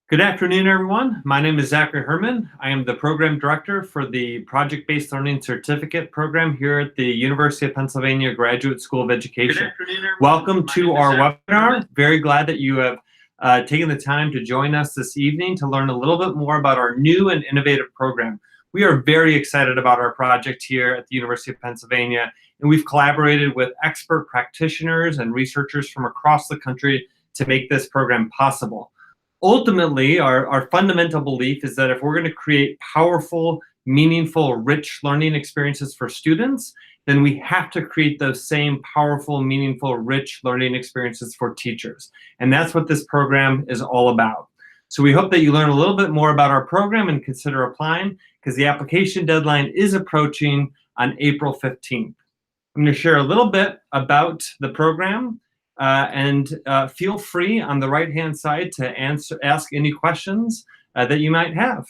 Good afternoon, everyone. My name is Zachary Herman. I am the Program Director for the Project-Based Learning Certificate Program here at the University of Pennsylvania Graduate School of Education. Good afternoon, everyone. Welcome to our webinar. Very glad that you have taken the time to join us this evening to learn a little bit more about our new and innovative program. We are very excited about our project here at the University of Pennsylvania, and we've collaborated with expert practitioners and researchers from across the country to make this program possible. Ultimately, our fundamental belief is that if we're going to create powerful, meaningful, rich learning experiences for students, then we have to create those same powerful, meaningful, rich learning experiences for teachers. And that's what this program is all about. So we hope that you learn a little bit more about our program and consider applying, because the application deadline is approaching on April 15th. I'm going to share a little bit about the program. And feel free on the right-hand side to ask any questions that you might have.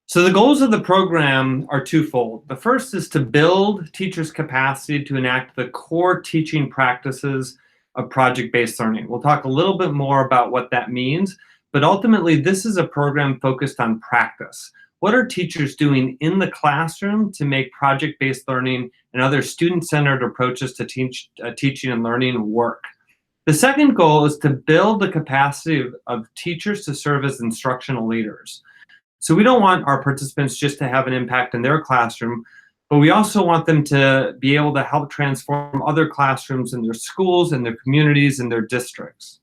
So the goals of the program are twofold. The first is to build teachers' capacity to enact the core teaching practices of project-based learning. We'll talk a little bit more about what that means, but ultimately this is a program focused on practice. What are teachers doing in the classroom to make project-based learning and other student-centered approaches to teaching and learning work? The second goal is to build the capacity of teachers to serve as instructional leaders. So we don't want our participants just to have an impact in their classroom, but we also want them to be able to help transform other classrooms in their schools, in their communities, in their districts.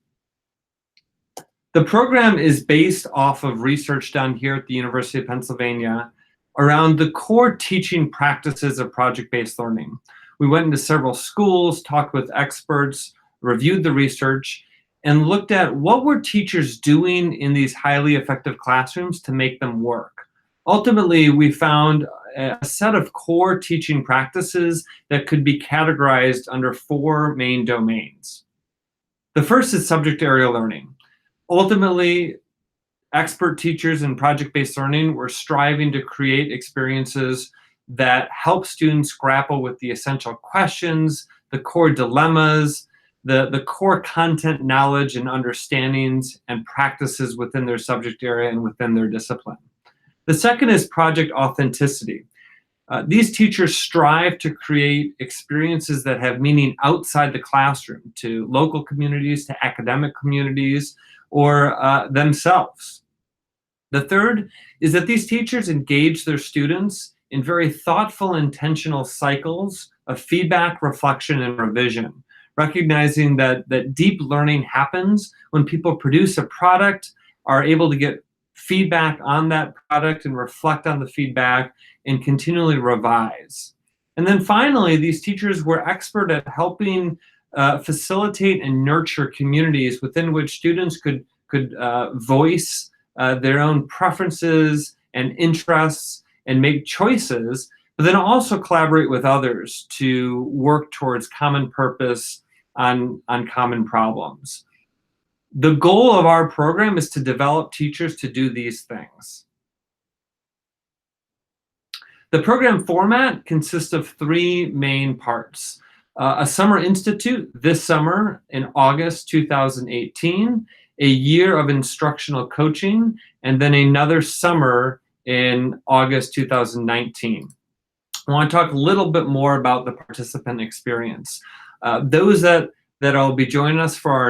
The program is based off of research done here at the University of Pennsylvania around the core teaching practices of project-based learning. We went into several schools, talked with experts, reviewed the research, and looked at what were teachers doing in these highly effective classrooms to make them work. Ultimately, we found a set of core teaching practices that could be categorized under four main domains. The first is subject area learning. Ultimately, expert teachers in project-based learning were striving to create experiences that help students grapple with the essential questions, the core dilemmas, the core content knowledge and understandings and practices within their subject area and within their discipline. The second is project authenticity. These teachers strive to create experiences that have meaning outside the classroom, to local communities, to academic communities, or themselves. The third is that these teachers engage their students in very thoughtful, intentional cycles of feedback, reflection, and revision, recognizing that deep learning happens when people produce a product, are able to get feedback on that product and reflect on the feedback and continually revise. And then finally, these teachers were expert at helping facilitate and nurture communities within which students could voice their own preferences and interests and make choices, but then also collaborate with others to work towards common purpose on common problems. The goal of our program is to develop teachers to do these things. The program format consists of three main parts. A summer institute this summer in August 2018, a year of instructional coaching, and then another summer in August 2019. I want to talk a little bit more about the participant experience. Those that will be joining us for our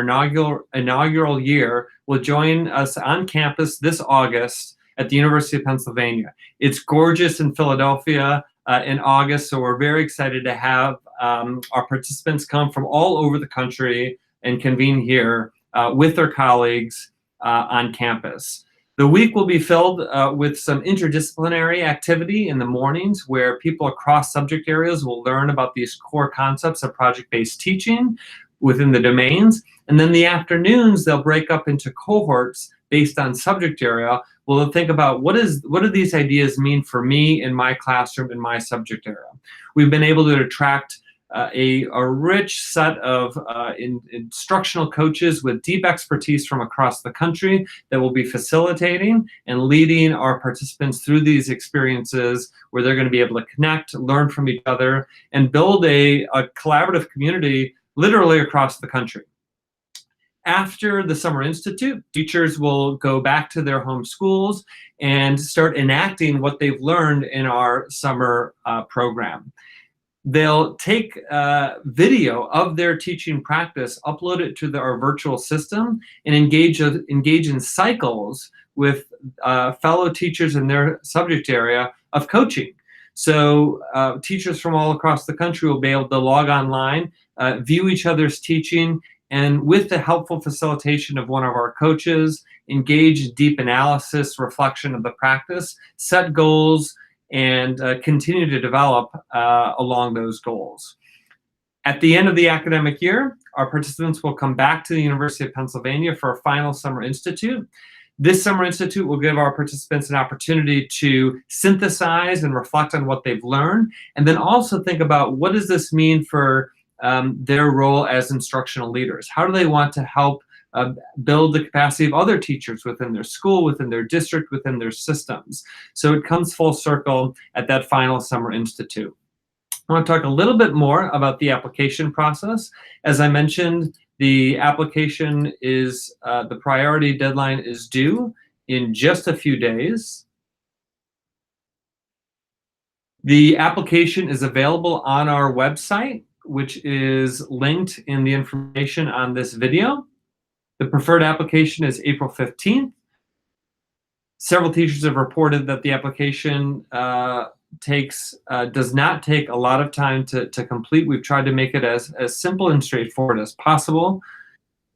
inaugural year will join us on campus this August at the University of Pennsylvania. It's gorgeous in Philadelphia in August, so we're very excited to have our participants come from all over the country and convene here with their colleagues on campus. The week will be filled with some interdisciplinary activity in the mornings where people across subject areas will learn about these core concepts of project-based teaching within the domains. And then the afternoons, they'll break up into cohorts based on subject area. We'll think about what do these ideas mean for me in my classroom, in my subject area. We've been able to attract a rich set of instructional coaches with deep expertise from across the country that will be facilitating and leading our participants through these experiences where they're going to be able to connect, learn from each other, and build a collaborative community literally across the country. After the Summer Institute, teachers will go back to their home schools and start enacting what they've learned in our summer program. They'll take video of their teaching practice, upload it to our virtual system, and engage in cycles with fellow teachers in their subject area of coaching. So teachers from all across the country will be able to log online, view each other's teaching, and with the helpful facilitation of one of our coaches, engage deep analysis, reflection of the practice, set goals, and continue to develop along those goals. At the end of the academic year, our participants will come back to the University of Pennsylvania for a final Summer Institute. This Summer Institute will give our participants an opportunity to synthesize and reflect on what they've learned, and then also think about what does this mean for their role as instructional leaders. How do they want to help build the capacity of other teachers within their school, within their district, within their systems? So it comes full circle at that final Summer Institute. I want to talk a little bit more about the application process. As I mentioned, the application is, the priority deadline is due in just a few days. The application is available on our website, which is linked in the information on this video. The preferred application is April 15th. Several teachers have reported that the application does not take a lot of time to complete. We've tried to make it as simple and straightforward as possible.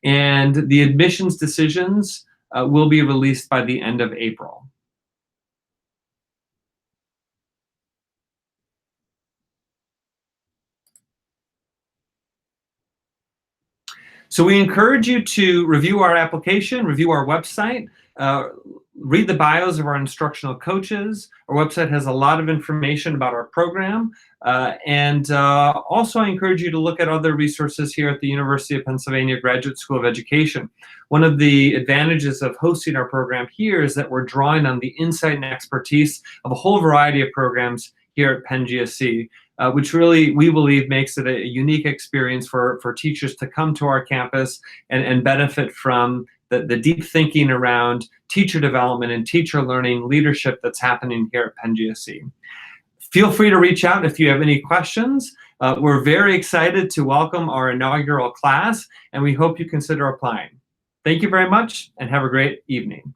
And the admissions decisions will be released by the end of April. So we encourage you to review our application, review our website, read the bios of our instructional coaches. Our website has a lot of information about our program. And also I encourage you to look at other resources here at the University of Pennsylvania Graduate School of Education. One of the advantages of hosting our program here is that we're drawing on the insight and expertise of a whole variety of programs here at Penn GSC. Which really, we believe, makes it a unique experience for teachers to come to our campus and benefit from the deep thinking around teacher development and teacher learning leadership that's happening here at Penn GSC. Feel free to reach out if you have any questions. We're very excited to welcome our inaugural class, and we hope you consider applying. Thank you very much, and have a great evening.